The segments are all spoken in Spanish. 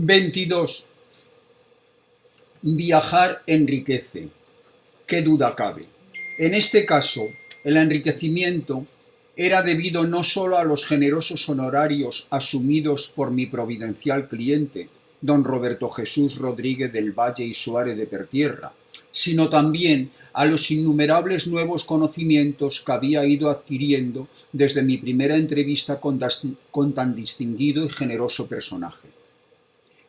22. Viajar enriquece. ¿Qué duda cabe? En este caso, el enriquecimiento era debido no solo a los generosos honorarios asumidos por mi providencial cliente, don Roberto Jesús Rodríguez del Valle y Suárez de Pertierra, sino también a los innumerables nuevos conocimientos que había ido adquiriendo desde mi primera entrevista con tan distinguido y generoso personaje.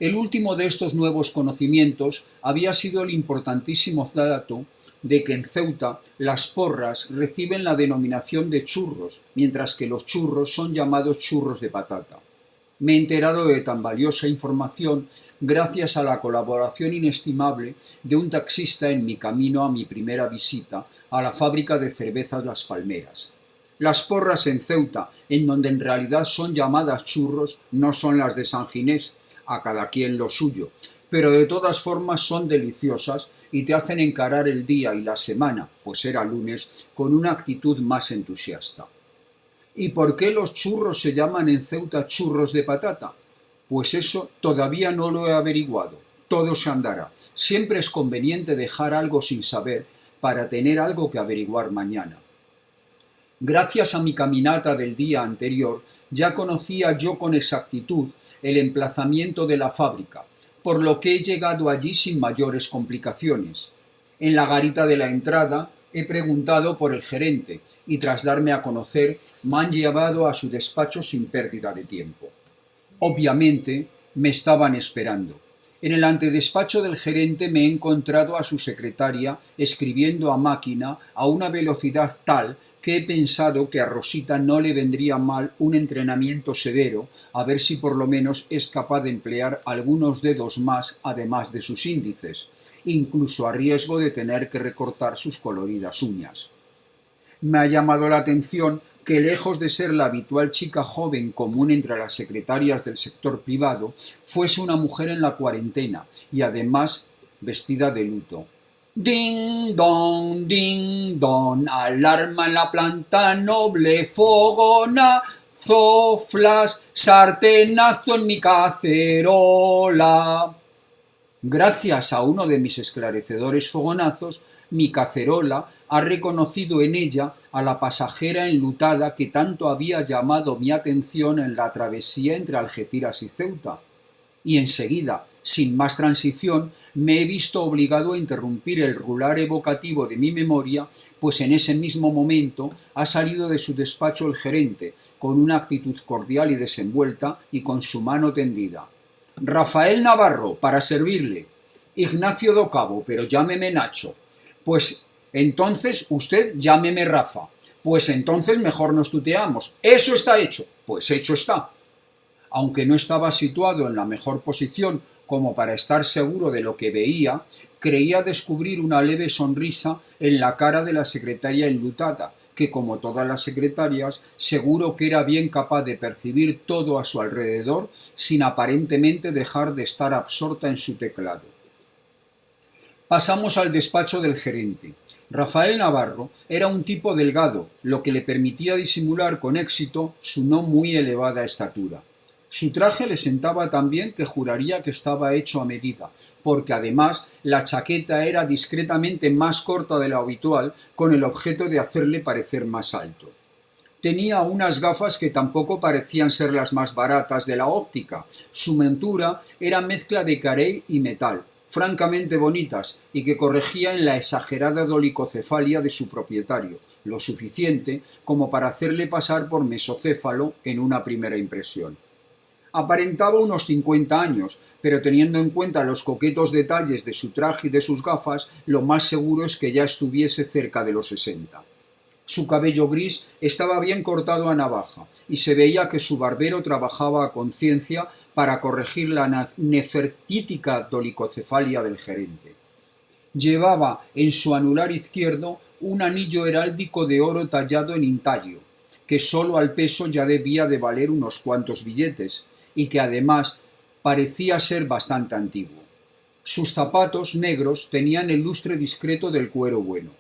El último de estos nuevos conocimientos había sido el importantísimo dato de que en Ceuta las porras reciben la denominación de churros, mientras que los churros son llamados churros de patata. Me he enterado de tan valiosa información gracias a la colaboración inestimable de un taxista en mi camino a mi primera visita a la fábrica de cervezas Las Palmeras. Las porras en Ceuta, en donde en realidad son llamadas churros, no son las de San Ginés, a cada quien lo suyo, pero de todas formas son deliciosas y te hacen encarar el día y la semana, pues era lunes, con una actitud más entusiasta. ¿Y por qué los churros se llaman en Ceuta churros de patata? Pues eso todavía no lo he averiguado, todo se andará. Siempre es conveniente dejar algo sin saber para tener algo que averiguar mañana. Gracias a mi caminata del día anterior, ya conocía yo con exactitud el emplazamiento de la fábrica, por lo que he llegado allí sin mayores complicaciones. En la garita de la entrada he preguntado por el gerente y tras darme a conocer me han llevado a su despacho sin pérdida de tiempo. Obviamente me estaban esperando. En el antedespacho del gerente me he encontrado a su secretaria escribiendo a máquina a una velocidad tal que he pensado que a Rosita no le vendría mal un entrenamiento severo, a ver si por lo menos es capaz de emplear algunos dedos más además de sus índices, incluso a riesgo de tener que recortar sus coloridas uñas. Me ha llamado la atención que lejos de ser la habitual chica joven común entre las secretarias del sector privado, fuese una mujer en la cuarentena y además vestida de luto. Ding dong, alarma en la planta noble, fogonazo, flash, sartenazo en mi cacerola. Gracias a uno de mis esclarecedores fogonazos, mi cacerola ha reconocido en ella a la pasajera enlutada que tanto había llamado mi atención en la travesía entre Algeciras y Ceuta. Y enseguida, sin más transición, me he visto obligado a interrumpir el rular evocativo de mi memoria, pues en ese mismo momento ha salido de su despacho el gerente, con una actitud cordial y desenvuelta y con su mano tendida. Rafael Navarro, para servirle. Ignacio do Cabo, pero llámeme Nacho. Pues entonces usted llámeme Rafa. Pues entonces mejor nos tuteamos. Eso está hecho. Pues hecho está. Aunque no estaba situado en la mejor posición como para estar seguro de lo que veía, creía descubrir una leve sonrisa en la cara de la secretaria enlutada, que como todas las secretarias, seguro que era bien capaz de percibir todo a su alrededor sin aparentemente dejar de estar absorta en su teclado. Pasamos al despacho del gerente. Rafael Navarro era un tipo delgado, lo que le permitía disimular con éxito su no muy elevada estatura. Su traje le sentaba tan bien que juraría que estaba hecho a medida, porque además la chaqueta era discretamente más corta de lo habitual con el objeto de hacerle parecer más alto. Tenía unas gafas que tampoco parecían ser las más baratas de la óptica. Su montura era mezcla de carey y metal, francamente bonitas y que corregían la exagerada dolicocefalia de su propietario, lo suficiente como para hacerle pasar por mesocéfalo en una primera impresión. Aparentaba unos 50 años, pero teniendo en cuenta los coquetos detalles de su traje y de sus gafas, lo más seguro es que ya estuviese cerca de los 60. Su cabello gris estaba bien cortado a navaja, y se veía que su barbero trabajaba a conciencia para corregir la nefertítica dolicocefalia del gerente. Llevaba en su anular izquierdo un anillo heráldico de oro tallado en intaglio, que solo al peso ya debía de valer unos cuantos billetes, y que además parecía ser bastante antiguo. Sus zapatos negros tenían el lustre discreto del cuero bueno.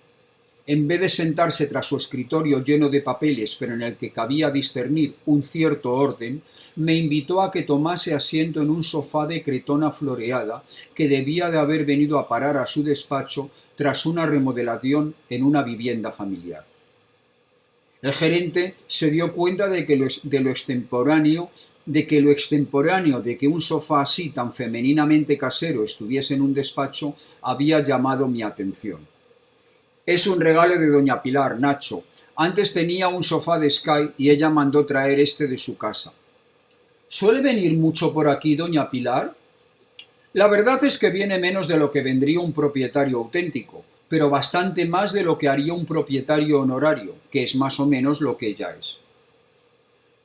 En vez de sentarse tras su escritorio lleno de papeles, pero en el que cabía discernir un cierto orden, me invitó a que tomase asiento en un sofá de cretona floreada que debía de haber venido a parar a su despacho tras una remodelación en una vivienda familiar. El gerente se dio cuenta de que lo extemporáneo de que un sofá así tan femeninamente casero estuviese en un despacho había llamado mi atención. Es un regalo de doña Pilar, Nacho. Antes tenía un sofá de Sky y ella mandó traer este de su casa. ¿Suele venir mucho por aquí doña Pilar? La verdad es que viene menos de lo que vendría un propietario auténtico, pero bastante más de lo que haría un propietario honorario, que es más o menos lo que ella es.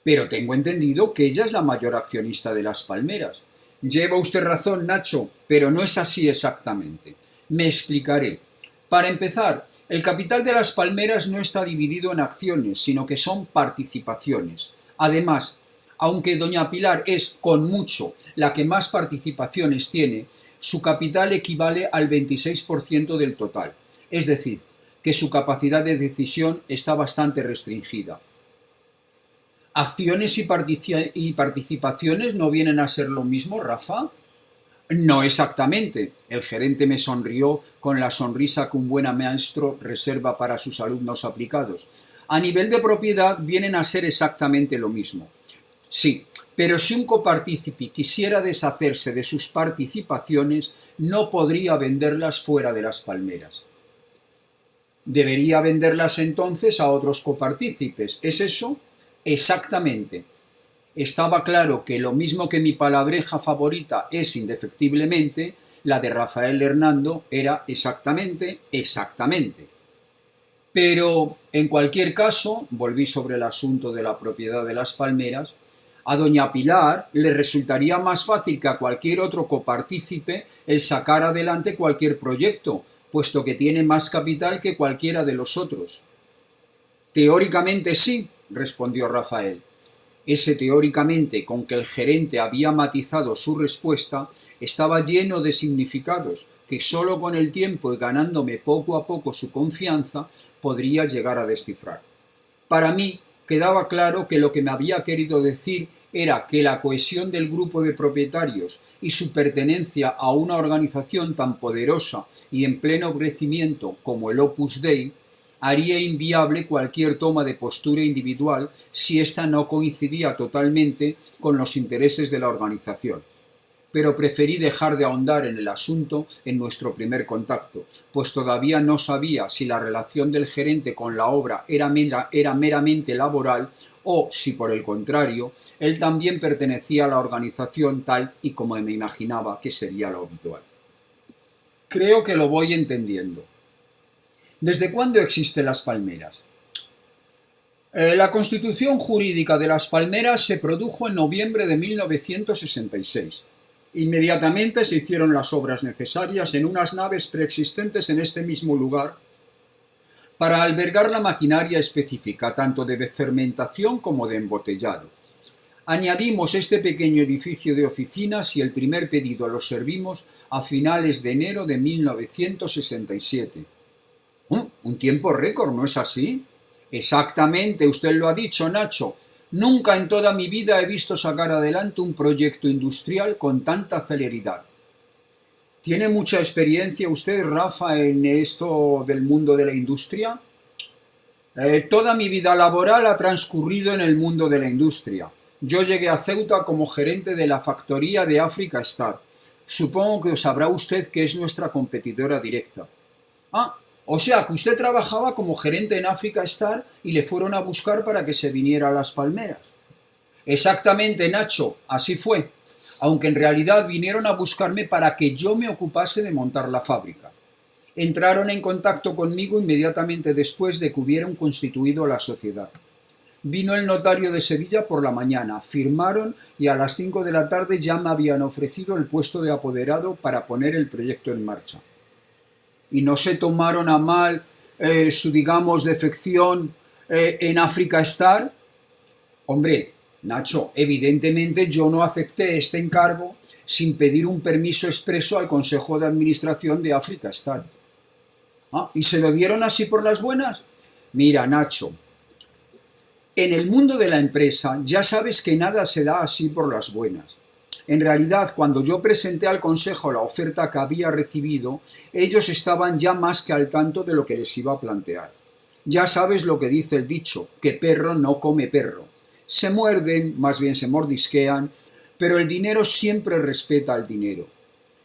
Pero tengo entendido que ella es la mayor accionista de Las Palmeras. Lleva usted razón, Nacho, pero no es así exactamente. Me explicaré. Para empezar, el capital de Las Palmeras no está dividido en acciones, sino que son participaciones. Además, aunque doña Pilar es, con mucho, la que más participaciones tiene, su capital equivale al 26% del total. Es decir, que su capacidad de decisión está bastante restringida. ¿Acciones y participaciones no vienen a ser lo mismo, Rafa? No exactamente. El gerente me sonrió con la sonrisa que un buen maestro reserva para sus alumnos aplicados. A nivel de propiedad vienen a ser exactamente lo mismo. Sí, pero si un copartícipe quisiera deshacerse de sus participaciones, no podría venderlas fuera de Las Palmeras. Debería venderlas entonces a otros copartícipes. ¿Es eso? Exactamente. Estaba claro que lo mismo que mi palabreja favorita es indefectiblemente, la de Rafael Hernando era exactamente. Pero, en cualquier caso, volví sobre el asunto de la propiedad de Las Palmeras, a doña Pilar le resultaría más fácil que a cualquier otro copartícipe el sacar adelante cualquier proyecto, puesto que tiene más capital que cualquiera de los otros. Teóricamente sí, respondió Rafael. Ese teóricamente con que el gerente había matizado su respuesta estaba lleno de significados que solo con el tiempo y ganándome poco a poco su confianza podría llegar a descifrar. Para mí quedaba claro que lo que me había querido decir era que la cohesión del grupo de propietarios y su pertenencia a una organización tan poderosa y en pleno crecimiento como el Opus Dei haría inviable cualquier toma de postura individual si ésta no coincidía totalmente con los intereses de la organización. Pero preferí dejar de ahondar en el asunto en nuestro primer contacto, pues todavía no sabía si la relación del gerente con la obra era meramente laboral o si, por el contrario, él también pertenecía a la organización tal y como me imaginaba que sería lo habitual. Creo que lo voy entendiendo. ¿Desde cuándo existen Las Palmeras? La constitución jurídica de Las Palmeras se produjo en noviembre de 1966. Inmediatamente se hicieron las obras necesarias en unas naves preexistentes en este mismo lugar para albergar la maquinaria específica, tanto de fermentación como de embotellado. Añadimos este pequeño edificio de oficinas y el primer pedido lo servimos a finales de enero de 1967. Un tiempo récord, ¿no es así? Exactamente, usted lo ha dicho, Nacho. Nunca en toda mi vida he visto sacar adelante un proyecto industrial con tanta celeridad. ¿Tiene mucha experiencia usted, Rafa, en esto del mundo de la industria? Toda mi vida laboral ha transcurrido en el mundo de la industria. Yo llegué a Ceuta como gerente de la factoría de Africa Star. Supongo que sabrá usted que es nuestra competidora directa. O sea, que usted trabajaba como gerente en Africa Star y le fueron a buscar para que se viniera a Las Palmeras. Exactamente, Nacho, así fue, aunque en realidad vinieron a buscarme para que yo me ocupase de montar la fábrica. Entraron en contacto conmigo inmediatamente después de que hubieran constituido la sociedad. Vino el notario de Sevilla por la mañana, firmaron y a las 5 de la tarde ya me habían ofrecido el puesto de apoderado para poner el proyecto en marcha. Y no se tomaron a mal su, digamos, defección en Africa Star. Hombre, Nacho, evidentemente yo no acepté este encargo sin pedir un permiso expreso al Consejo de Administración de Africa Star. ¿Y se lo dieron así por las buenas? Mira, Nacho, En el mundo de la empresa ya sabes que nada se da así por las buenas. En realidad, cuando yo presenté al consejo la oferta que había recibido, ellos estaban ya más que al tanto de lo que les iba a plantear. Ya sabes lo que dice el dicho, que perro no come perro. Se muerden, más bien se mordisquean, pero el dinero siempre respeta al dinero.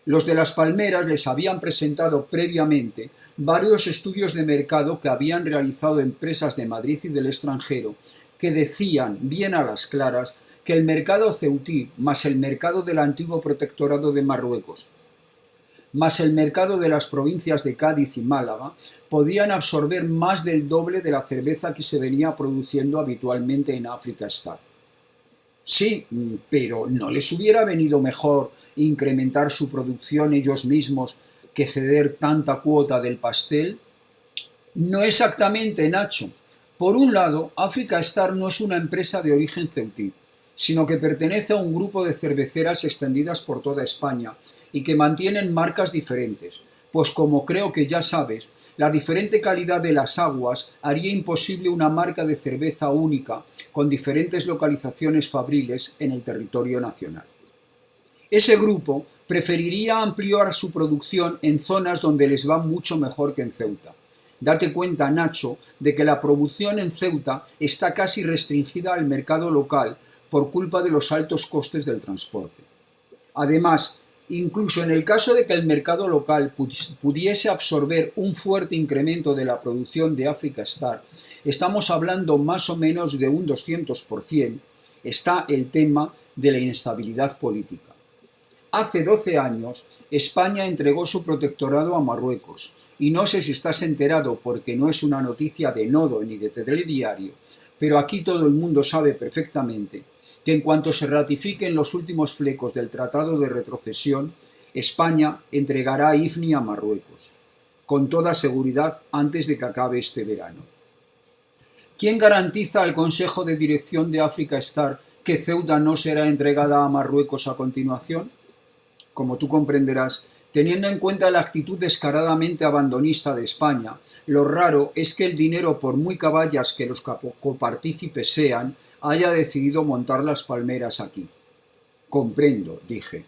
Los de las palmeras les habían presentado previamente varios estudios de mercado que habían realizado empresas de Madrid y del extranjero, que decían, bien a las claras, que el mercado ceutí, más el mercado del antiguo protectorado de Marruecos, más el mercado de las provincias de Cádiz y Málaga, podían absorber más del doble de la cerveza que se venía produciendo habitualmente en África Star. Sí, pero ¿no les hubiera venido mejor incrementar su producción ellos mismos que ceder tanta cuota del pastel? No exactamente, Nacho. Por un lado, África Star no es una empresa de origen ceutí, sino que pertenece a un grupo de cerveceras extendidas por toda España y que mantienen marcas diferentes, pues como creo que ya sabes, la diferente calidad de las aguas haría imposible una marca de cerveza única con diferentes localizaciones fabriles en el territorio nacional. Ese grupo preferiría ampliar su producción en zonas donde les va mucho mejor que en Ceuta. Date cuenta, Nacho, de que la producción en Ceuta está casi restringida al mercado local por culpa de los altos costes del transporte. Además, incluso en el caso de que el mercado local pudiese absorber un fuerte incremento de la producción de África Star, estamos hablando más o menos de un 200%, está el tema de la inestabilidad política. Hace 12 años, España entregó su protectorado a Marruecos, y no sé si estás enterado porque no es una noticia de Nodo ni de Telediario, pero aquí todo el mundo sabe perfectamente que en cuanto se ratifiquen los últimos flecos del Tratado de Retrocesión, España entregará Ifni a Marruecos, con toda seguridad antes de que acabe este verano. ¿Quién garantiza al Consejo de Dirección de África Star que Ceuta no será entregada a Marruecos a continuación? Como tú comprenderás, teniendo en cuenta la actitud descaradamente abandonista de España, lo raro es que el dinero, por muy caballas que los copartícipes sean, haya decidido montar las palmeras aquí. Comprendo, dije.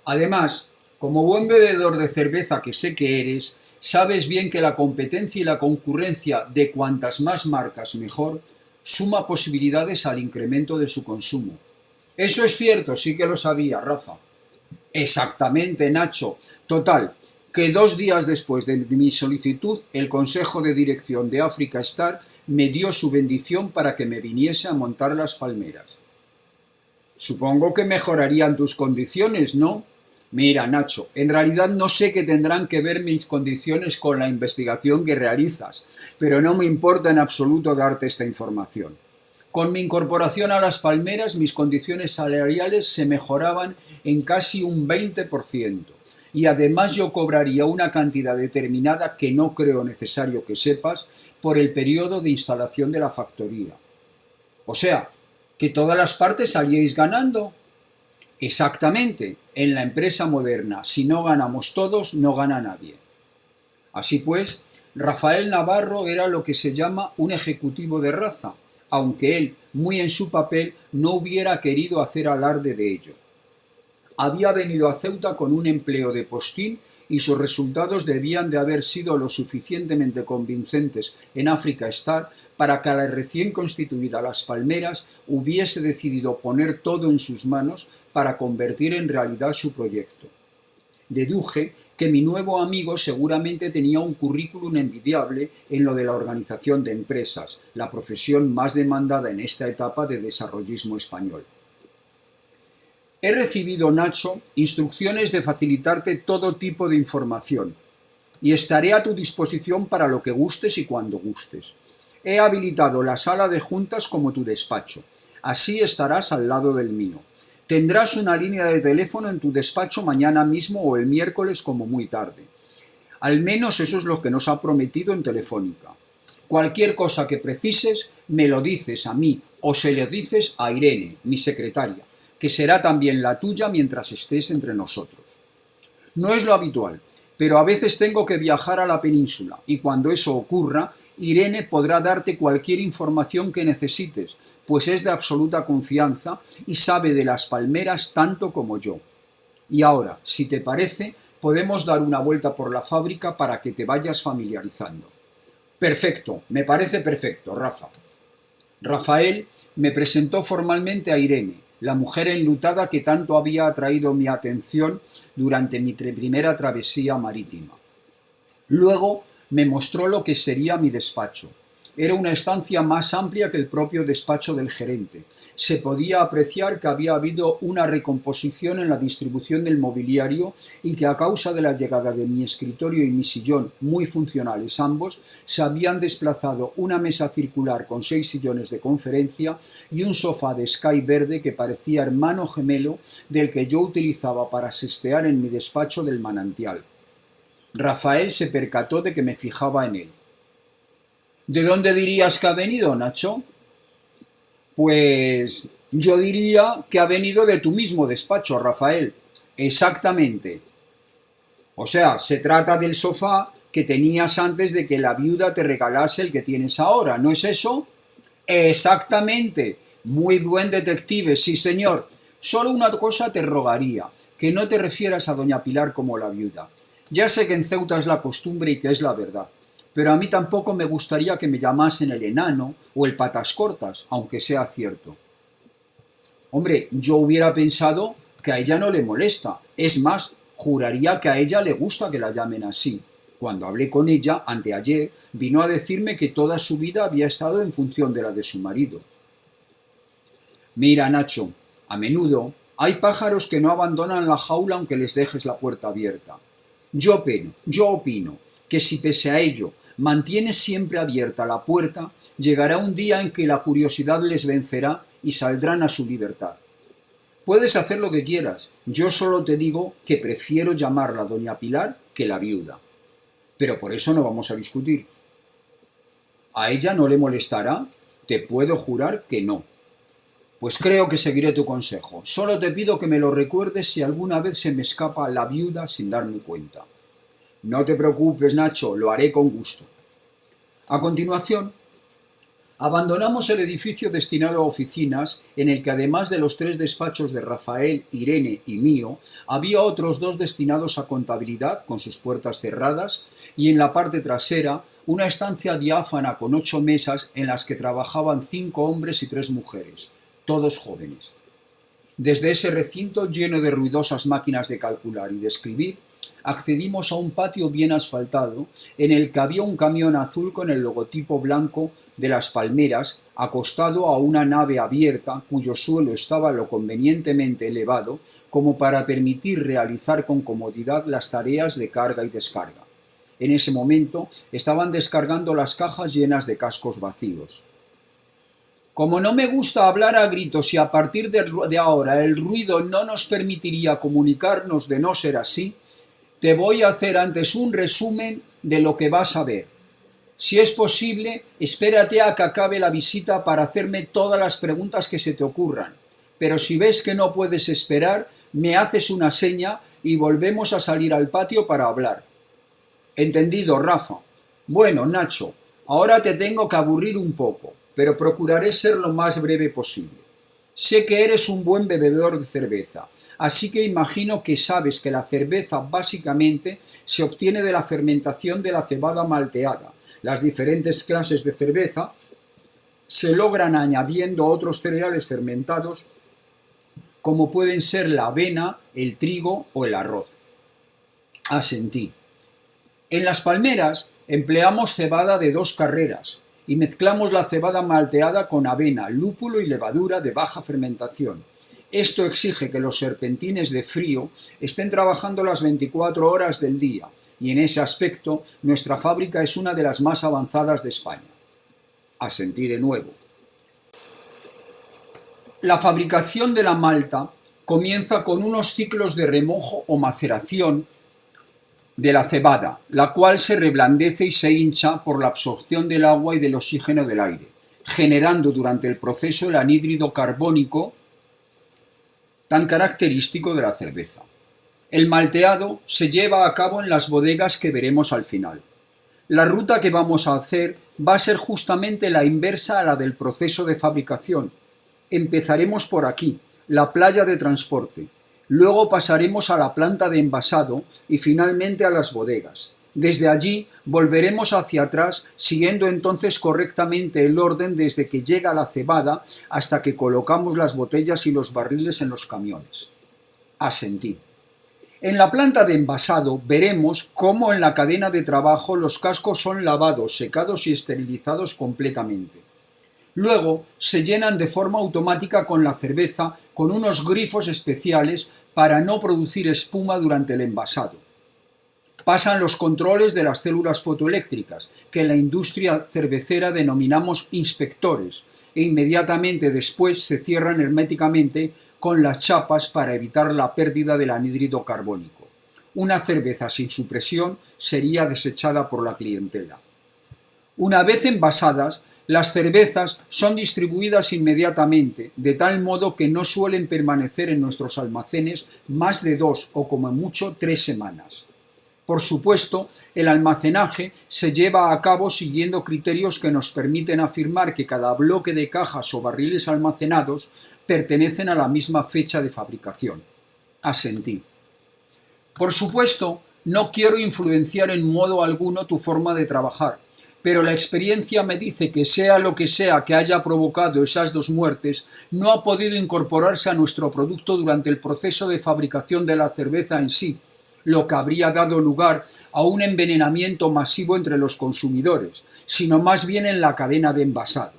Además, como buen bebedor de cerveza que sé que eres, sabes bien que la competencia y la concurrencia de cuantas más marcas mejor suma posibilidades al incremento de su consumo. Eso es cierto, sí que lo sabía, Rafa. Exactamente, Nacho. Total, que 2 días después de mi solicitud, el Consejo de Dirección de África Star me dio su bendición para que me viniese a montar las palmeras. Supongo que mejorarían tus condiciones, ¿no? Mira, Nacho, en realidad no sé qué tendrán que ver mis condiciones con la investigación que realizas, pero no me importa en absoluto darte esta información. Con mi incorporación a las palmeras, mis condiciones salariales se mejoraban en casi un 20%, y además yo cobraría una cantidad determinada que no creo necesario que sepas por el periodo de instalación de la factoría. O sea, que todas las partes salíais ganando. Exactamente, en la empresa moderna, si no ganamos todos, no gana nadie. Así pues, Rafael Navarro era lo que se llama un ejecutivo de raza, aunque él, muy en su papel, no hubiera querido hacer alarde de ello. Había venido a Ceuta con un empleo de postín y sus resultados debían de haber sido lo suficientemente convincentes en África Star para que a la recién constituida Las Palmeras hubiese decidido poner todo en sus manos para convertir en realidad su proyecto. Deduje que mi nuevo amigo seguramente tenía un currículum envidiable en lo de la organización de empresas, la profesión más demandada en esta etapa de desarrollismo español. He recibido, Nacho, instrucciones de facilitarte todo tipo de información y estaré a tu disposición para lo que gustes y cuando gustes. He habilitado la sala de juntas como tu despacho. Así estarás al lado del mío. Tendrás una línea de teléfono en tu despacho mañana mismo o el miércoles como muy tarde. Al menos eso es lo que nos ha prometido en Telefónica. Cualquier cosa que precises, me lo dices a mí o se lo dices a Irene, mi secretaria, que será también la tuya mientras estés entre nosotros. No es lo habitual, pero a veces tengo que viajar a la península y cuando eso ocurra, Irene podrá darte cualquier información que necesites, pues es de absoluta confianza y sabe de las palmeras tanto como yo. Y ahora, si te parece, podemos dar una vuelta por la fábrica para que te vayas familiarizando. Perfecto, me parece perfecto, Rafa. Rafael me presentó formalmente a Irene, la mujer enlutada que tanto había atraído mi atención durante mi primera travesía marítima. Luego me mostró lo que sería mi despacho. Era una estancia más amplia que el propio despacho del gerente. Se podía apreciar que había habido una recomposición en la distribución del mobiliario y que a causa de la llegada de mi escritorio y mi sillón, muy funcionales ambos, se habían desplazado una mesa circular con 6 sillones de conferencia y un sofá de sky verde que parecía hermano gemelo del que yo utilizaba para sestear en mi despacho del Manantial. Rafael se percató de que me fijaba en él. ¿De dónde dirías que ha venido, Nacho? Pues yo diría que ha venido de tu mismo despacho, Rafael. Exactamente. O sea, se trata del sofá que tenías antes de que la viuda te regalase el que tienes ahora, ¿no es eso? Exactamente. Muy buen detective, sí señor. Solo una cosa te rogaría, que no te refieras a doña Pilar como la viuda. Ya sé que en Ceuta es la costumbre y que es la verdad, pero a mí tampoco me gustaría que me llamasen el enano o el patas cortas, aunque sea cierto. Hombre, yo hubiera pensado que a ella no le molesta. Es más, juraría que a ella le gusta que la llamen así. Cuando hablé con ella, anteayer, vino a decirme que toda su vida había estado en función de la de su marido. Mira, Nacho, a menudo hay pájaros que no abandonan la jaula aunque les dejes la puerta abierta. Yo opino que si pese a ello mantienes siempre abierta la puerta, llegará un día en que la curiosidad les vencerá y saldrán a su libertad. Puedes hacer lo que quieras, yo solo te digo que prefiero llamarla doña Pilar que la viuda. Pero por eso no vamos a discutir. ¿A ella no le molestará? Te puedo jurar que no. Pues creo que seguiré tu consejo. Solo te pido que me lo recuerdes si alguna vez se me escapa la viuda sin darme cuenta. No te preocupes, Nacho, lo haré con gusto. A continuación, abandonamos el edificio destinado a oficinas, en el que además de los 3 despachos de Rafael, Irene y mío, había otros 2 destinados a contabilidad, con sus puertas cerradas, y en la parte trasera, una estancia diáfana con 8 mesas en las que trabajaban 5 hombres y 3 mujeres, todos jóvenes. Desde ese recinto lleno de ruidosas máquinas de calcular y de escribir, accedimos a un patio bien asfaltado en el que había un camión azul con el logotipo blanco de las palmeras acostado a una nave abierta cuyo suelo estaba lo convenientemente elevado como para permitir realizar con comodidad las tareas de carga y descarga. En ese momento estaban descargando las cajas llenas de cascos vacíos. Como no me gusta hablar a gritos y a partir de ahora el ruido no nos permitiría comunicarnos de no ser así, te voy a hacer antes un resumen de lo que vas a ver. Si es posible, espérate a que acabe la visita para hacerme todas las preguntas que se te ocurran. Pero si ves que no puedes esperar, me haces una seña y volvemos a salir al patio para hablar. Entendido, Rafa. Bueno, Nacho, ahora te tengo que aburrir un poco, pero procuraré ser lo más breve posible. Sé que eres un buen bebedor de cerveza, así que imagino que sabes que la cerveza básicamente se obtiene de la fermentación de la cebada malteada. Las diferentes clases de cerveza se logran añadiendo otros cereales fermentados como pueden ser la avena, el trigo o el arroz. Asentí. En las palmeras empleamos cebada de 2 carreras y mezclamos la cebada malteada con avena, lúpulo y levadura de baja fermentación. Esto exige que los serpentines de frío estén trabajando las 24 horas del día y en ese aspecto nuestra fábrica es una de las más avanzadas de España. Asentí de nuevo. La fabricación de la malta comienza con unos ciclos de remojo o maceración de la cebada, la cual se reblandece y se hincha por la absorción del agua y del oxígeno del aire, generando durante el proceso el anhídrido carbónico tan característico de la cerveza. El malteado se lleva a cabo en las bodegas que veremos al final. La ruta que vamos a hacer va a ser justamente la inversa a la del proceso de fabricación. Empezaremos por aquí, la playa de transporte. Luego pasaremos a la planta de envasado y finalmente a las bodegas. Desde allí volveremos hacia atrás, siguiendo entonces correctamente el orden desde que llega la cebada hasta que colocamos las botellas y los barriles en los camiones. Asentí. En la planta de envasado veremos cómo en la cadena de trabajo los cascos son lavados, secados y esterilizados completamente. Luego se llenan de forma automática con la cerveza con unos grifos especiales para no producir espuma durante el envasado. Pasan los controles de las células fotoeléctricas, que en la industria cervecera denominamos inspectores, e inmediatamente después se cierran herméticamente con las chapas para evitar la pérdida del anhídrido carbónico. Una cerveza sin supresión sería desechada por la clientela. Una vez envasadas, las cervezas son distribuidas inmediatamente, de tal modo que no suelen permanecer en nuestros almacenes más de 2 o como mucho 3 semanas. Por supuesto, el almacenaje se lleva a cabo siguiendo criterios que nos permiten afirmar que cada bloque de cajas o barriles almacenados pertenecen a la misma fecha de fabricación. Asentí. Por supuesto, no quiero influenciar en modo alguno tu forma de trabajar, pero la experiencia me dice que sea lo que sea que haya provocado esas 2 muertes, no ha podido incorporarse a nuestro producto durante el proceso de fabricación de la cerveza en sí, lo que habría dado lugar a un envenenamiento masivo entre los consumidores, sino más bien en la cadena de envasado.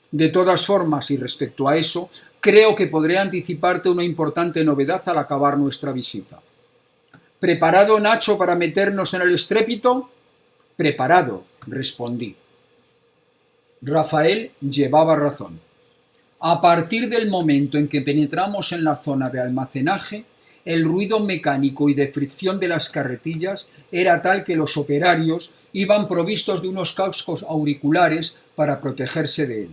De todas formas, y respecto a eso, creo que podré anticiparte una importante novedad al acabar nuestra visita. ¿Preparado, Nacho, para meternos en el estrépito? Preparado, respondí. Rafael llevaba razón. A partir del momento en que penetramos en la zona de almacenaje, el ruido mecánico y de fricción de las carretillas era tal que los operarios iban provistos de unos cascos auriculares para protegerse de él.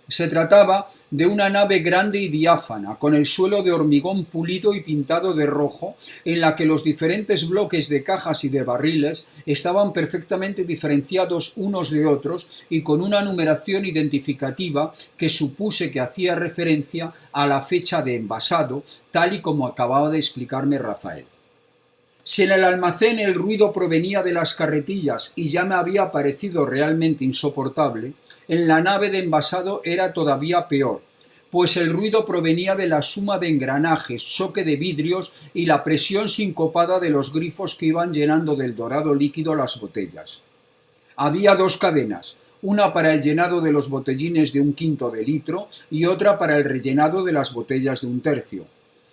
Se trataba de una nave grande y diáfana, con el suelo de hormigón pulido y pintado de rojo, en la que los diferentes bloques de cajas y de barriles estaban perfectamente diferenciados unos de otros y con una numeración identificativa que supuse que hacía referencia a la fecha de envasado, tal y como acababa de explicarme Rafael. Si en el almacén el ruido provenía de las carretillas y ya me había parecido realmente insoportable, en la nave de envasado era todavía peor, pues el ruido provenía de la suma de engranajes, choque de vidrios y la presión sincopada de los grifos que iban llenando del dorado líquido las botellas. Había 2 cadenas, una para el llenado de los botellines de 1/5 de litro y otra para el rellenado de las botellas de 1/3.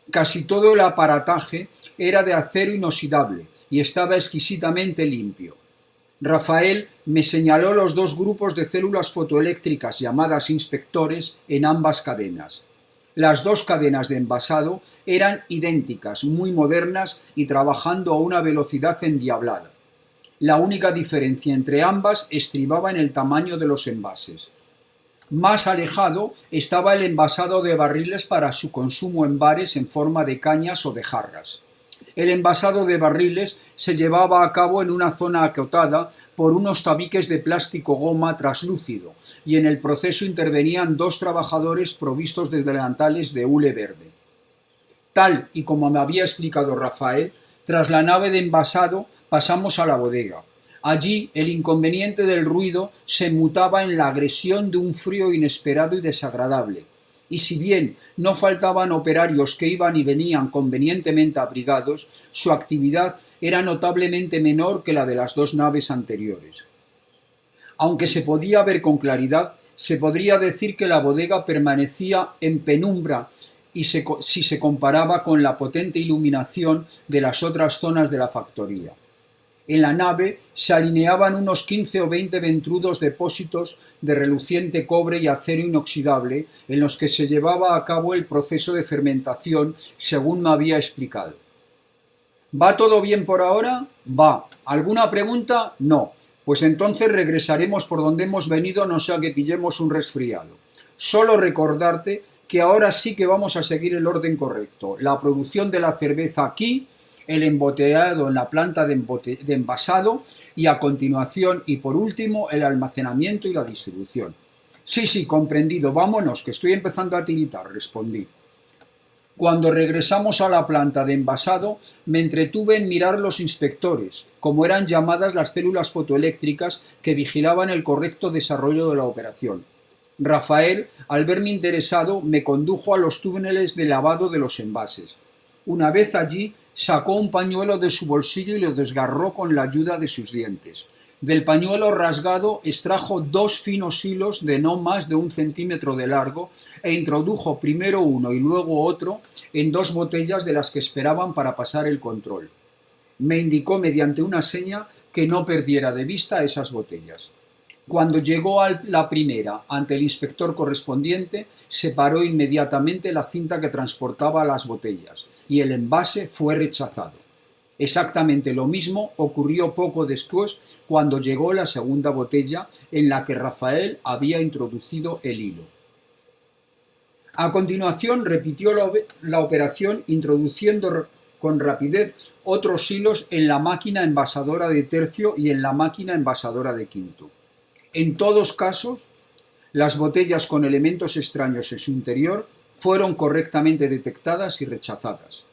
Casi todo el aparataje era de acero inoxidable y estaba exquisitamente limpio. Rafael me señaló los 2 grupos de células fotoeléctricas llamadas inspectores en ambas cadenas. Las 2 cadenas de envasado eran idénticas, muy modernas y trabajando a una velocidad endiablada. La única diferencia entre ambas estribaba en el tamaño de los envases. Más alejado estaba el envasado de barriles para su consumo en bares en forma de cañas o de jarras. El envasado de barriles se llevaba a cabo en una zona acotada por unos tabiques de plástico goma traslúcido y en el proceso intervenían 2 trabajadores provistos de delantales de hule verde. Tal y como me había explicado Rafael, tras la nave de envasado pasamos a la bodega. Allí el inconveniente del ruido se mutaba en la agresión de un frío inesperado y desagradable. Y si bien no faltaban operarios que iban y venían convenientemente abrigados, su actividad era notablemente menor que la de las 2 naves anteriores. Aunque se podía ver con claridad, se podría decir que la bodega permanecía en penumbra y si se comparaba con la potente iluminación de las otras zonas de la factoría. En la nave se alineaban unos 15 o 20 ventrudos depósitos de reluciente cobre y acero inoxidable en los que se llevaba a cabo el proceso de fermentación, según me había explicado. ¿Va todo bien por ahora? Va. ¿Alguna pregunta? No. Pues entonces regresaremos por donde hemos venido, no sea que pillemos un resfriado. Solo recordarte que ahora sí que vamos a seguir el orden correcto. La producción de la cerveza aquí, el embotellado en la planta de envasado y a continuación y por último el almacenamiento y la distribución. Sí, comprendido, vámonos, que estoy empezando a tiritar, respondí. Cuando regresamos a la planta de envasado, me entretuve en mirar los inspectores, como eran llamadas las células fotoeléctricas que vigilaban el correcto desarrollo de la operación. Rafael, al verme interesado, me condujo a los túneles de lavado de los envases. Una vez allí, sacó un pañuelo de su bolsillo y lo desgarró con la ayuda de sus dientes. Del pañuelo rasgado extrajo 2 finos hilos de no más de 1 centímetro de largo e introdujo primero uno y luego otro en 2 botellas de las que esperaban para pasar el control. Me indicó mediante una seña que no perdiera de vista esas botellas. Cuando llegó a la primera ante el inspector correspondiente, separó inmediatamente la cinta que transportaba las botellas y el envase fue rechazado. Exactamente lo mismo ocurrió poco después cuando llegó la segunda botella en la que Rafael había introducido el hilo. A continuación repitió la operación introduciendo con rapidez otros hilos en la máquina envasadora de tercio y en la máquina envasadora de quinto. En todos casos, las botellas con elementos extraños en su interior fueron correctamente detectadas y rechazadas.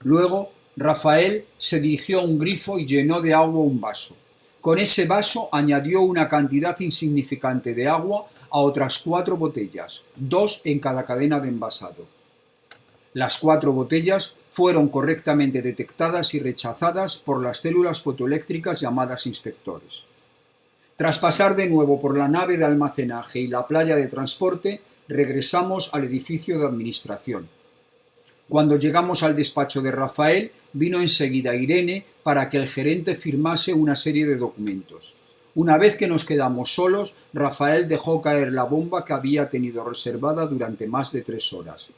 Luego, Rafael se dirigió a un grifo y llenó de agua un vaso. Con ese vaso añadió una cantidad insignificante de agua a otras 4 botellas, 2 en cada cadena de envasado. Las 4 botellas fueron correctamente detectadas y rechazadas por las células fotoeléctricas llamadas inspectores. Tras pasar de nuevo por la nave de almacenaje y la playa de transporte, regresamos al edificio de administración. Cuando llegamos al despacho de Rafael, vino enseguida Irene para que el gerente firmase una serie de documentos. Una vez que nos quedamos solos, Rafael dejó caer la bomba que había tenido reservada durante más de 3 horas.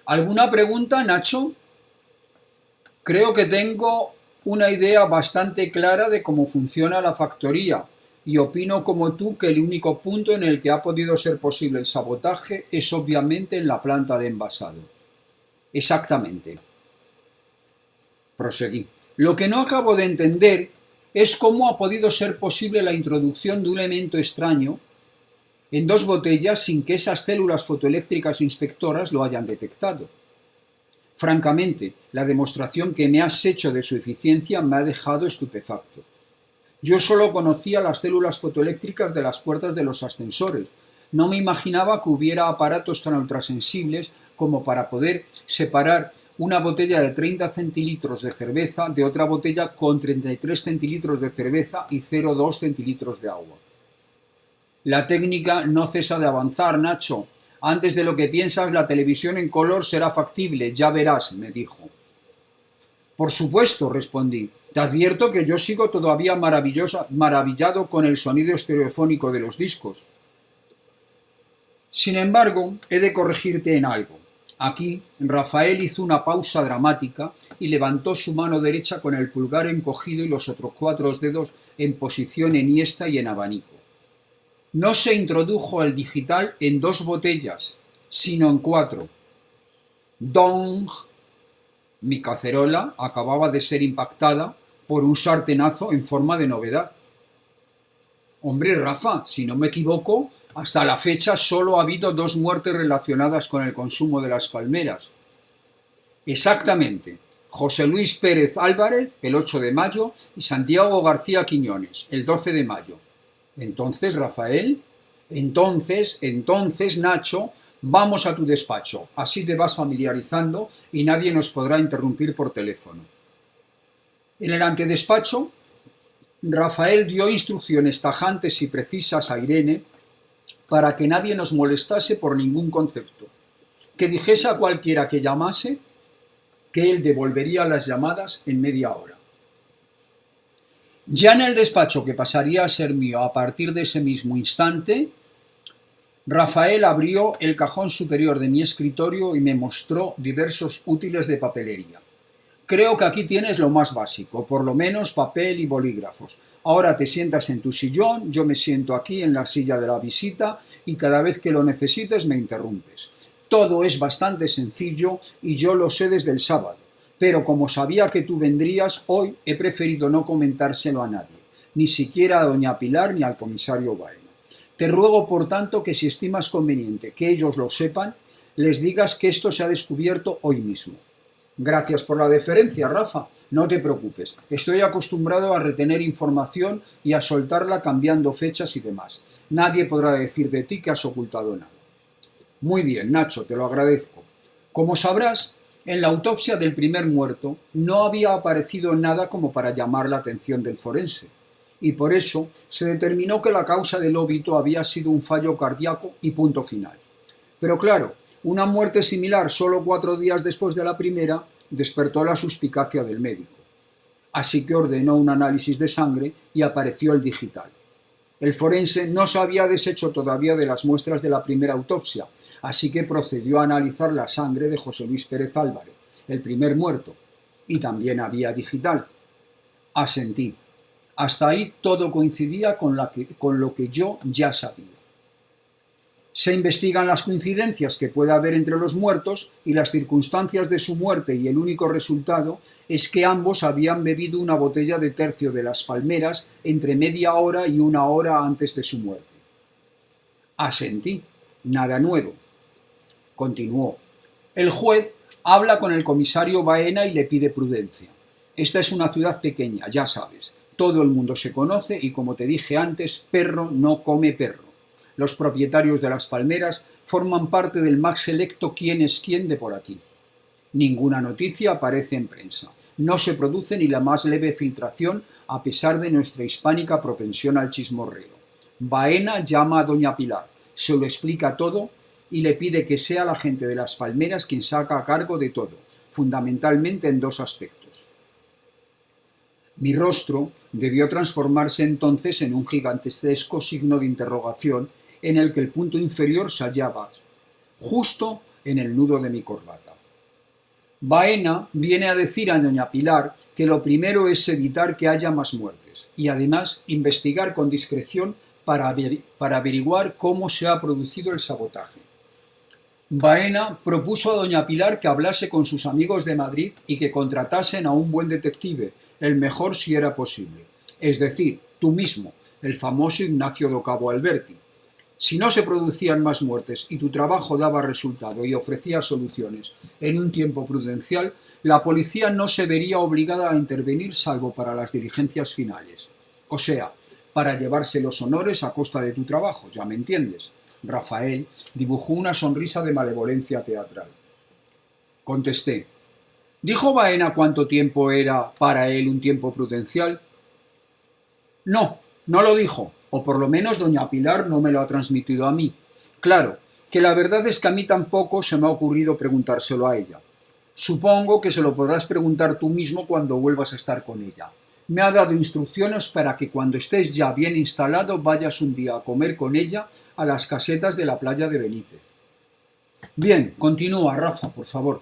¿Alguna pregunta, Nacho? Creo que tengo una idea bastante clara de cómo funciona la factoría y opino como tú que el único punto en el que ha podido ser posible el sabotaje es obviamente en la planta de envasado. Exactamente. Proseguí. Lo que no acabo de entender es cómo ha podido ser posible la introducción de un elemento extraño en 2 botellas sin que esas células fotoeléctricas inspectoras lo hayan detectado. Francamente, la demostración que me has hecho de su eficiencia me ha dejado estupefacto. Yo solo conocía las células fotoeléctricas de las puertas de los ascensores. No me imaginaba que hubiera aparatos tan ultrasensibles como para poder separar una botella de 30 centilitros de cerveza de otra botella con 33 centilitros de cerveza y 0,2 centilitros de agua. La técnica no cesa de avanzar, Nacho. Antes de lo que piensas, la televisión en color será factible, ya verás, me dijo. Por supuesto, respondí. Te advierto que yo sigo todavía maravillado con el sonido estereofónico de los discos. Sin embargo, he de corregirte en algo. Aquí, Rafael hizo una pausa dramática y levantó su mano derecha con el pulgar encogido y los otros 4 dedos en posición enhiesta y en abanico. No se introdujo el digital en 2 botellas, sino en 4. ¡Dong! Mi cacerola acababa de ser impactada por un sartenazo en forma de novedad. Hombre, Rafa, si no me equivoco, hasta la fecha solo ha habido 2 muertes relacionadas con el consumo de las palmeras. Exactamente, José Luis Pérez Álvarez, el 8 de mayo, y Santiago García Quiñones, el 12 de mayo. Entonces, Rafael, entonces, Nacho, vamos a tu despacho, así te vas familiarizando y nadie nos podrá interrumpir por teléfono. En el antedespacho, Rafael dio instrucciones tajantes y precisas a Irene para que nadie nos molestase por ningún concepto, que dijese a cualquiera que llamase que él devolvería las llamadas en media hora. Ya en el despacho, que pasaría a ser mío a partir de ese mismo instante, Rafael abrió el cajón superior de mi escritorio y me mostró diversos útiles de papelería. Creo que aquí tienes lo más básico, por lo menos papel y bolígrafos. Ahora te sientas en tu sillón, yo me siento aquí en la silla de la visita y cada vez que lo necesites me interrumpes. Todo es bastante sencillo y yo lo sé desde el sábado. pero como sabía que tú vendrías, hoy he preferido no comentárselo a nadie, ni siquiera a doña Pilar ni al comisario Baena. Te ruego, por tanto, que si estimas conveniente que ellos lo sepan, les digas que esto se ha descubierto hoy mismo. Gracias por la deferencia, Rafa. No te preocupes. Estoy acostumbrado a retener información y a soltarla cambiando fechas y demás. Nadie podrá decir de ti que has ocultado nada. Muy bien, Nacho, te lo agradezco. Como sabrás, en la autopsia del primer muerto no había aparecido nada como para llamar la atención del forense, y por eso se determinó que la causa del óbito había sido un fallo cardíaco y punto final. Pero claro, una muerte similar solo 4 días después de la primera despertó la suspicacia del médico. Así que ordenó un análisis de sangre y apareció el digital. El forense no se había deshecho todavía de las muestras de la primera autopsia, así que procedió a analizar la sangre de José Luis Pérez Álvarez, el primer muerto, y también había digital. Asentí. Hasta ahí todo coincidía con lo que yo ya sabía. Se investigan las coincidencias que pueda haber entre los muertos y las circunstancias de su muerte, y el único resultado es que ambos habían bebido una botella de tercio de Las Palmeras entre media hora y 1 hora antes de su muerte. Asentí. Nada nuevo. Continuó. El juez habla con el comisario Baena y le pide prudencia. Esta es una ciudad pequeña, ya sabes. Todo el mundo se conoce y, como te dije antes, perro no come perro. Los propietarios de Las Palmeras forman parte del más selecto quién es quién de por aquí. Ninguna noticia aparece en prensa. No se produce ni la más leve filtración a pesar de nuestra hispánica propensión al chismorreo. Baena llama a doña Pilar, se lo explica todo y le pide que sea la gente de Las Palmeras quien saca a cargo de todo, fundamentalmente en 2 aspectos. Mi rostro debió transformarse entonces en un gigantesco signo de interrogación en el que el punto inferior se hallaba justo en el nudo de mi corbata. Baena viene a decir a doña Pilar que lo primero es evitar que haya más muertes y además investigar con discreción para averiguar cómo se ha producido el sabotaje. Baena propuso a doña Pilar que hablase con sus amigos de Madrid y que contratasen a un buen detective, el mejor si era posible, es decir, tú mismo, el famoso Ignacio do Cabo Alberti. Si no se producían más muertes y tu trabajo daba resultado y ofrecía soluciones en un tiempo prudencial, la policía no se vería obligada a intervenir salvo para las diligencias finales. O sea, para llevarse los honores a costa de tu trabajo, ya me entiendes. Rafael dibujó una sonrisa de malevolencia teatral. Contesté. ¿Dijo Baena cuánto tiempo era para él un tiempo prudencial? No, no lo dijo, o por lo menos doña Pilar no me lo ha transmitido a mí. Claro, que la verdad es que a mí tampoco se me ha ocurrido preguntárselo a ella. Supongo que se lo podrás preguntar tú mismo cuando vuelvas a estar con ella. Me ha dado instrucciones para que cuando estés ya bien instalado vayas un día a comer con ella a las casetas de la playa de Benítez. Bien, continúa, Rafa, por favor.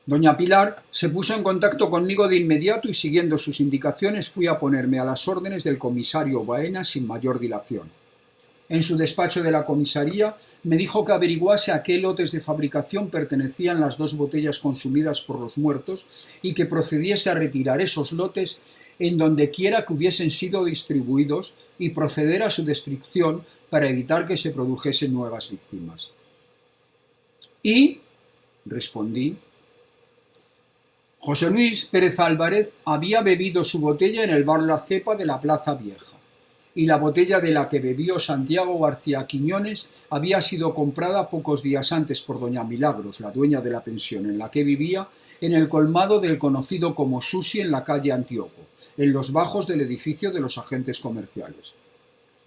Doña Pilar se puso en contacto conmigo de inmediato y siguiendo sus indicaciones fui a ponerme a las órdenes del comisario Baena sin mayor dilación. En su despacho de la comisaría me dijo que averiguase a qué lotes de fabricación pertenecían las 2 botellas consumidas por los muertos y que procediese a retirar esos lotes en donde quiera que hubiesen sido distribuidos y proceder a su destrucción para evitar que se produjesen nuevas víctimas. Y, respondí, José Luis Pérez Álvarez había bebido su botella en el bar La Cepa de la Plaza Vieja, y la botella de la que bebió Santiago García Quiñones había sido comprada pocos días antes por doña Milagros, la dueña de la pensión en la que vivía, en el colmado del conocido como Susi en la calle Antíoco, en los bajos del edificio de los agentes comerciales.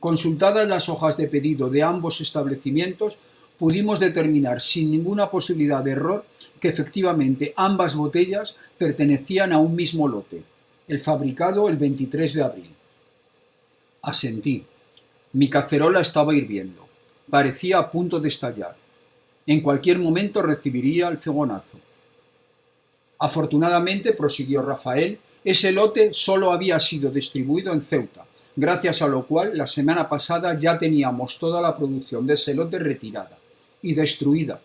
Consultadas las hojas de pedido de ambos establecimientos, pudimos determinar sin ninguna posibilidad de error que efectivamente ambas botellas pertenecían a un mismo lote, el fabricado el 23 de abril. Asentí. Mi cacerola estaba hirviendo. Parecía a punto de estallar. En cualquier momento recibiría el fogonazo. Afortunadamente, prosiguió Rafael, ese lote solo había sido distribuido en Ceuta, gracias a lo cual la semana pasada ya teníamos toda la producción de ese lote retirada y destruida,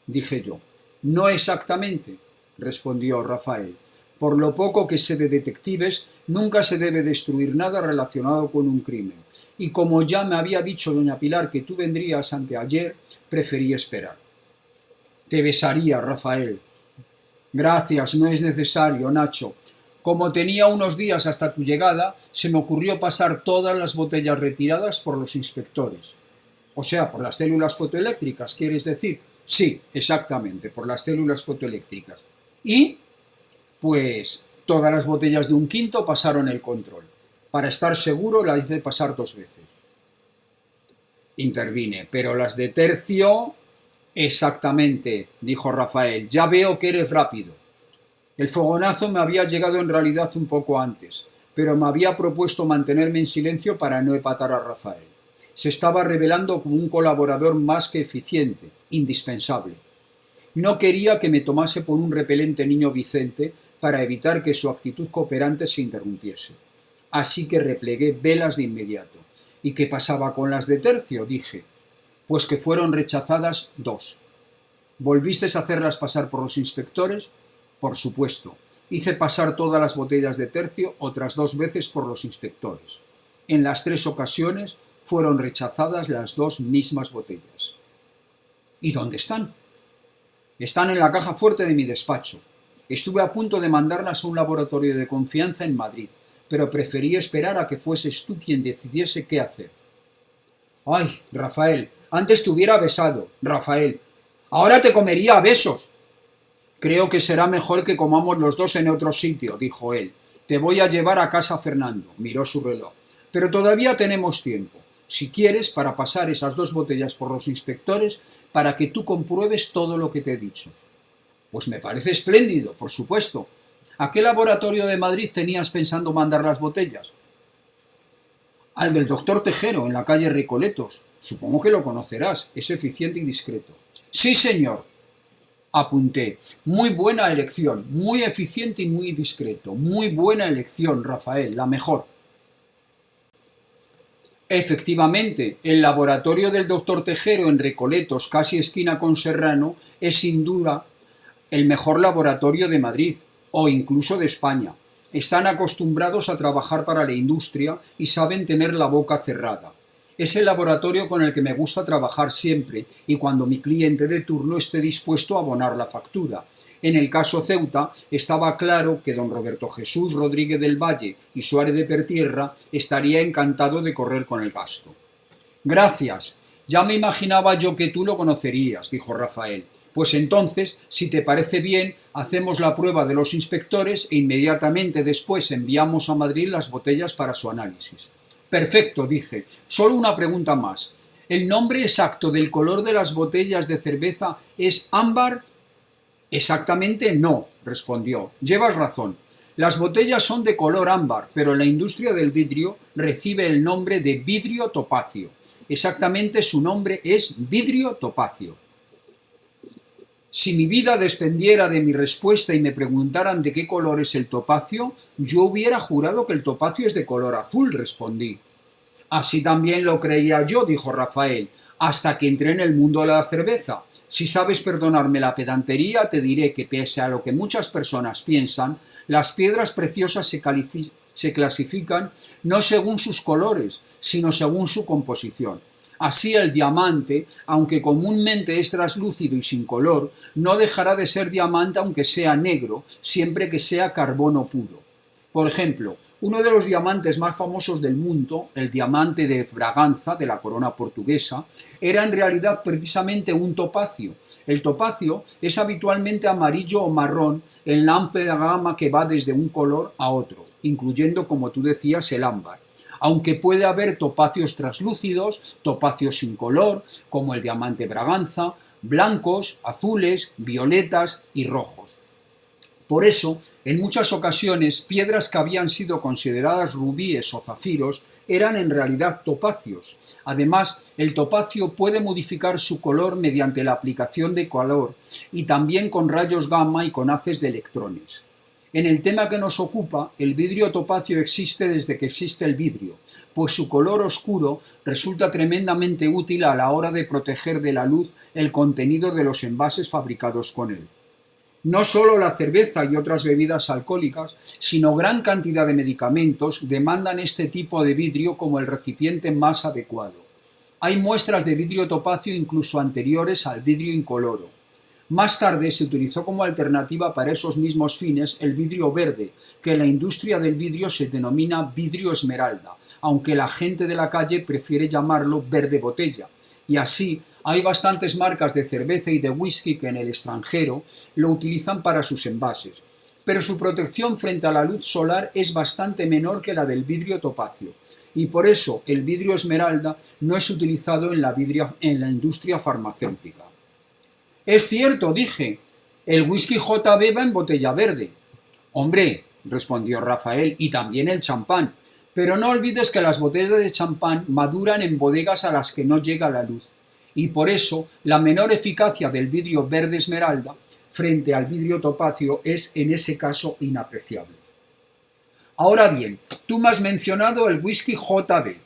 dije yo. No exactamente, respondió Rafael, Por lo poco que sé de detectives, nunca se debe destruir nada relacionado con un crimen. Y como ya me había dicho doña Pilar que tú vendrías anteayer, preferí esperar. Te besaría, Rafael. Gracias, no es necesario, Nacho. Como tenía unos días hasta tu llegada, se me ocurrió pasar todas las botellas retiradas por los inspectores. O sea, por las células fotoeléctricas, ¿quieres decir? Sí, exactamente, por las células fotoeléctricas. Y, pues, todas las botellas de un quinto pasaron el control. Para estar seguro las hice pasar 2 veces. Intervine, pero las de tercio... Exactamente, dijo Rafael, ya veo que eres rápido. El fogonazo me había llegado en realidad un poco antes, pero me había propuesto mantenerme en silencio para no empatar a Rafael. Se estaba revelando como un colaborador más que eficiente, indispensable. No quería que me tomase por un repelente niño Vicente para evitar que su actitud cooperante se interrumpiese. Así que replegué velas de inmediato. ¿Y qué pasaba con las de tercio?, dije. Pues que fueron rechazadas 2. ¿Volviste a hacerlas pasar por los inspectores? Por supuesto. Hice pasar todas las botellas de tercio otras 2 veces por los inspectores. En las 3 ocasiones fueron rechazadas las 2 mismas botellas. ¿Y dónde están? Están en la caja fuerte de mi despacho. Estuve a punto de mandarlas a un laboratorio de confianza en Madrid, pero preferí esperar a que fueses tú quien decidiese qué hacer. ¡Ay, Rafael! Antes te hubiera besado, Rafael. Ahora te comería a besos. Creo que será mejor que comamos los 2 en otro sitio, dijo él. Te voy a llevar a casa Fernando, miró su reloj. Pero todavía tenemos tiempo, si quieres, para pasar esas 2 botellas por los inspectores para que tú compruebes todo lo que te he dicho. Pues me parece espléndido, por supuesto. ¿A qué laboratorio de Madrid tenías pensando mandar las botellas? Al del doctor Tejero, en la calle Recoletos. Supongo que lo conocerás, es eficiente y discreto. Sí, señor, apunté. Muy buena elección, muy eficiente y muy discreto. Muy buena elección, Rafael, la mejor. Efectivamente, el laboratorio del doctor Tejero en Recoletos, casi esquina con Serrano, es sin duda el mejor laboratorio de Madrid, o incluso de España. Están acostumbrados a trabajar para la industria y saben tener la boca cerrada. Es el laboratorio con el que me gusta trabajar siempre y cuando mi cliente de turno esté dispuesto a abonar la factura. En el caso Ceuta estaba claro que don Roberto Jesús Rodríguez del Valle y Suárez de Pertierra estaría encantado de correr con el gasto. Gracias. Ya me imaginaba yo que tú lo conocerías, dijo Rafael. Pues entonces, si te parece bien, hacemos la prueba de los inspectores e inmediatamente después enviamos a Madrid las botellas para su análisis. Perfecto, dije. Solo una pregunta más. ¿El nombre exacto del color de las botellas de cerveza es ámbar? Exactamente no, respondió. Llevas razón. Las botellas son de color ámbar, pero la industria del vidrio recibe el nombre de vidrio topacio. Exactamente su nombre es vidrio topacio. Si mi vida dependiera de mi respuesta y me preguntaran de qué color es el topacio, yo hubiera jurado que el topacio es de color azul, respondí. Así también lo creía yo, dijo Rafael, hasta que entré en el mundo de la cerveza. Si sabes perdonarme la pedantería, te diré que pese a lo que muchas personas piensan, las piedras preciosas se clasifican no según sus colores, sino según su composición. Así el diamante, aunque comúnmente es traslúcido y sin color, no dejará de ser diamante aunque sea negro, siempre que sea carbono puro. Por ejemplo, uno de los diamantes más famosos del mundo, el diamante de Braganza, de la corona portuguesa, era en realidad precisamente un topacio. El topacio es habitualmente amarillo o marrón en la amplia gama que va desde un color a otro, incluyendo, como tú decías, el ámbar. Aunque puede haber topacios translúcidos, topacios sin color, como el diamante Braganza, blancos, azules, violetas y rojos. Por eso, en muchas ocasiones, piedras que habían sido consideradas rubíes o zafiros eran en realidad topacios. Además, el topacio puede modificar su color mediante la aplicación de calor y también con rayos gamma y con haces de electrones. En el tema que nos ocupa, el vidrio topacio existe desde que existe el vidrio, pues su color oscuro resulta tremendamente útil a la hora de proteger de la luz el contenido de los envases fabricados con él. No solo la cerveza y otras bebidas alcohólicas, sino gran cantidad de medicamentos demandan este tipo de vidrio como el recipiente más adecuado. Hay muestras de vidrio topacio incluso anteriores al vidrio incoloro. Más tarde se utilizó como alternativa para esos mismos fines el vidrio verde, que en la industria del vidrio se denomina vidrio esmeralda, aunque la gente de la calle prefiere llamarlo verde botella. Y así hay bastantes marcas de cerveza y de whisky que en el extranjero lo utilizan para sus envases, pero su protección frente a la luz solar es bastante menor que la del vidrio topacio, y por eso el vidrio esmeralda no es utilizado en la industria farmacéutica. Es cierto, dije, el whisky JB va en botella verde. Hombre, respondió Rafael, y también el champán, pero no olvides que las botellas de champán maduran en bodegas a las que no llega la luz, y por eso la menor eficacia del vidrio verde esmeralda frente al vidrio topacio es en ese caso inapreciable. Ahora bien, tú me has mencionado el whisky JB.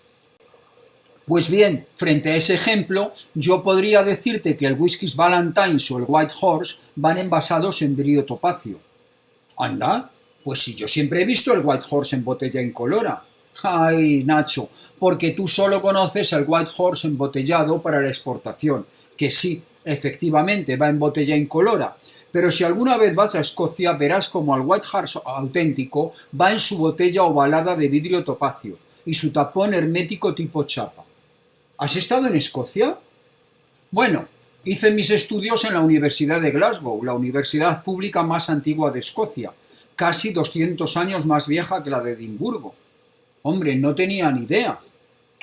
Pues bien, frente a ese ejemplo, yo podría decirte que el whisky Ballantines o el White Horse van envasados en vidrio topacio. Anda, pues si yo siempre he visto el White Horse en botella incolora. Ay, Nacho, porque tú solo conoces el White Horse embotellado para la exportación, que sí, efectivamente va en botella incolora, pero si alguna vez vas a Escocia verás como el White Horse auténtico va en su botella ovalada de vidrio topacio y su tapón hermético tipo chapa. ¿Has estado en Escocia? Bueno, hice mis estudios en la Universidad de Glasgow, la universidad pública más antigua de Escocia, casi 200 años más vieja que la de Edimburgo. Hombre, no tenía ni idea.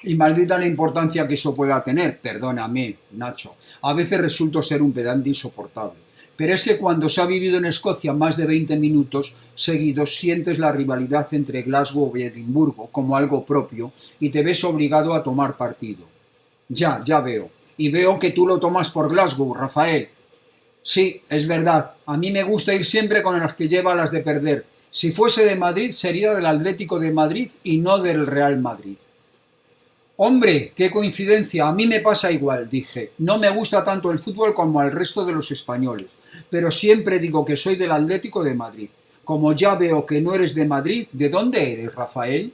Y maldita la importancia que eso pueda tener, perdóname, Nacho. A veces resulto ser un pedante insoportable. Pero es que cuando se ha vivido en Escocia más de 20 minutos seguidos sientes la rivalidad entre Glasgow y Edimburgo como algo propio y te ves obligado a tomar partido. Ya veo. Y veo que tú lo tomas por Glasgow, Rafael. Sí, es verdad. A mí me gusta ir siempre con las que lleva las de perder. Si fuese de Madrid sería del Atlético de Madrid y no del Real Madrid. Hombre, qué coincidencia, a mí me pasa igual, dije. No me gusta tanto el fútbol como al resto de los españoles, pero siempre digo que soy del Atlético de Madrid. Como ya veo que no eres de Madrid, ¿de dónde eres, Rafael?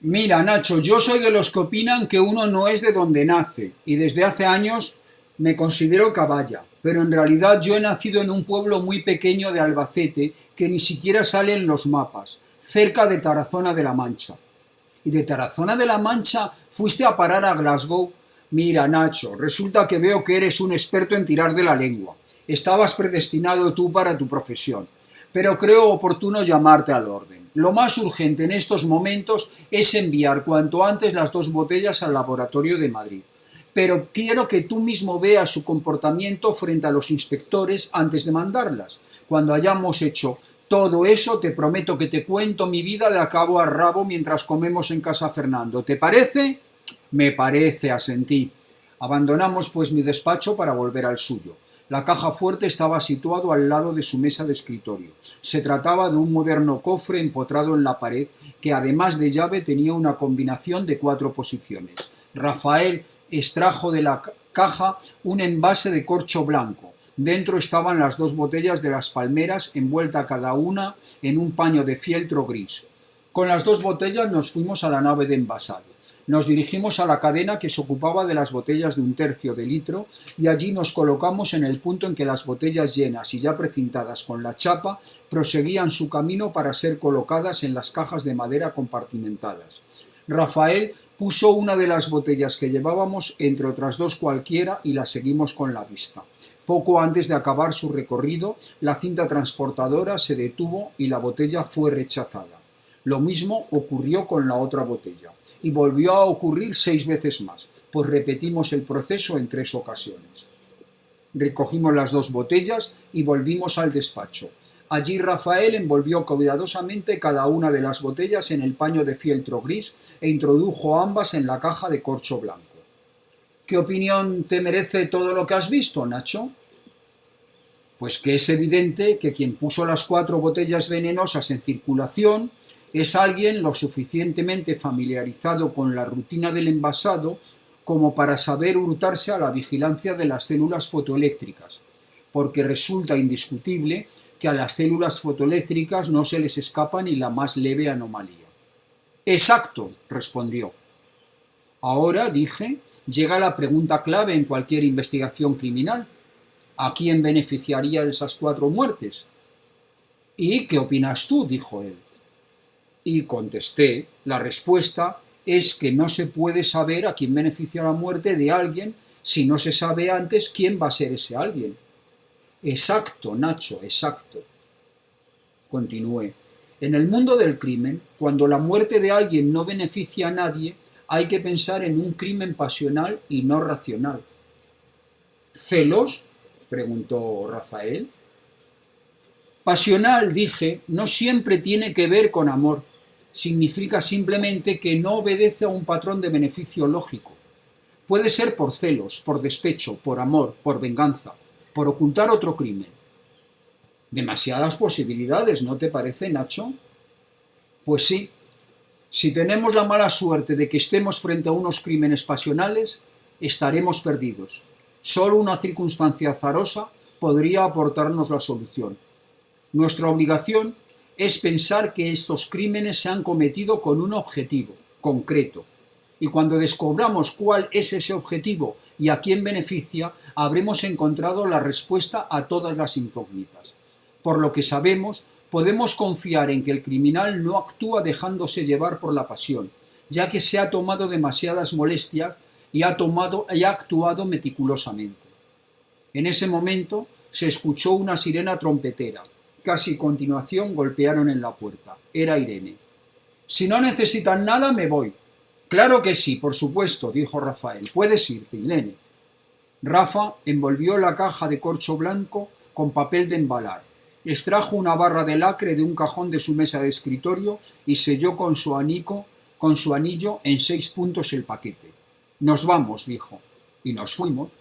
Mira, Nacho, yo soy de los que opinan que uno no es de donde nace, y desde hace años me considero caballa, pero en realidad yo he nacido en un pueblo muy pequeño de Albacete que ni siquiera sale en los mapas, cerca de Tarazona de la Mancha. ¿Y de Tarazona de la Mancha fuiste a parar a Glasgow? Mira, Nacho, resulta que veo que eres un experto en tirar de la lengua. Estabas predestinado tú para tu profesión, pero creo oportuno llamarte al orden. Lo más urgente en estos momentos es enviar cuanto antes las 2 botellas al laboratorio de Madrid. Pero quiero que tú mismo veas su comportamiento frente a los inspectores antes de mandarlas. Cuando hayamos hecho todo eso, te prometo que te cuento mi vida de a cabo a rabo mientras comemos en casa Fernando. ¿Te parece? Me parece, asentí. Abandonamos pues mi despacho para volver al suyo. La caja fuerte estaba situado al lado de su mesa de escritorio. Se trataba de un moderno cofre empotrado en la pared que además de llave tenía una combinación de 4 posiciones. Rafael extrajo de la caja un envase de corcho blanco. Dentro estaban las 2 botellas de las palmeras envuelta cada una en un paño de fieltro gris. Con las 2 botellas nos fuimos a la nave de envasado. Nos dirigimos a la cadena que se ocupaba de las botellas de 1/3 de litro y allí nos colocamos en el punto en que las botellas llenas y ya precintadas con la chapa proseguían su camino para ser colocadas en las cajas de madera compartimentadas. Rafael puso una de las botellas que llevábamos entre otras 2 cualquiera y la seguimos con la vista. Poco antes de acabar su recorrido, la cinta transportadora se detuvo y la botella fue rechazada. Lo mismo ocurrió con la otra botella, y volvió a ocurrir 6 veces más, pues repetimos el proceso en 3 ocasiones. Recogimos las 2 botellas y volvimos al despacho. Allí Rafael envolvió cuidadosamente cada una de las botellas en el paño de fieltro gris e introdujo ambas en la caja de corcho blanco. ¿Qué opinión te merece todo lo que has visto, Nacho? Pues que es evidente que quien puso las 4 botellas venenosas en circulación es alguien lo suficientemente familiarizado con la rutina del envasado como para saber hurtarse a la vigilancia de las células fotoeléctricas, porque resulta indiscutible que a las células fotoeléctricas no se les escapa ni la más leve anomalía. Exacto, respondió. Ahora, dije, llega la pregunta clave en cualquier investigación criminal. ¿A quién beneficiarían esas 4 muertes? ¿Y qué opinas tú?, dijo él. Y contesté, la respuesta es que no se puede saber a quién beneficia la muerte de alguien si no se sabe antes quién va a ser ese alguien. Exacto, Nacho, exacto. Continué. En el mundo del crimen, cuando la muerte de alguien no beneficia a nadie, hay que pensar en un crimen pasional y no racional. ¿Celos?, preguntó Rafael. Pasional, dije, no siempre tiene que ver con amor. Significa simplemente que no obedece a un patrón de beneficio lógico. Puede ser por celos, por despecho, por amor, por venganza, por ocultar otro crimen. Demasiadas posibilidades, ¿no te parece, Nacho? Pues sí. Si tenemos la mala suerte de que estemos frente a unos crímenes pasionales, estaremos perdidos. Solo una circunstancia azarosa podría aportarnos la solución. Nuestra obligación es pensar que estos crímenes se han cometido con un objetivo concreto. Y cuando descubramos cuál es ese objetivo y a quién beneficia, habremos encontrado la respuesta a todas las incógnitas. Por lo que sabemos, podemos confiar en que el criminal no actúa dejándose llevar por la pasión, ya que se ha tomado demasiadas molestias y ha actuado meticulosamente. En ese momento se escuchó una sirena trompetera. Casi a continuación golpearon en la puerta. Era Irene. Si no necesitan nada, me voy. Claro que sí, por supuesto, dijo Rafael. Puedes irte, Irene. Rafa envolvió la caja de corcho blanco con papel de embalar. Extrajo una barra de lacre de un cajón de su mesa de escritorio y selló con su anillo en 6 puntos el paquete. Nos vamos, dijo, y nos fuimos.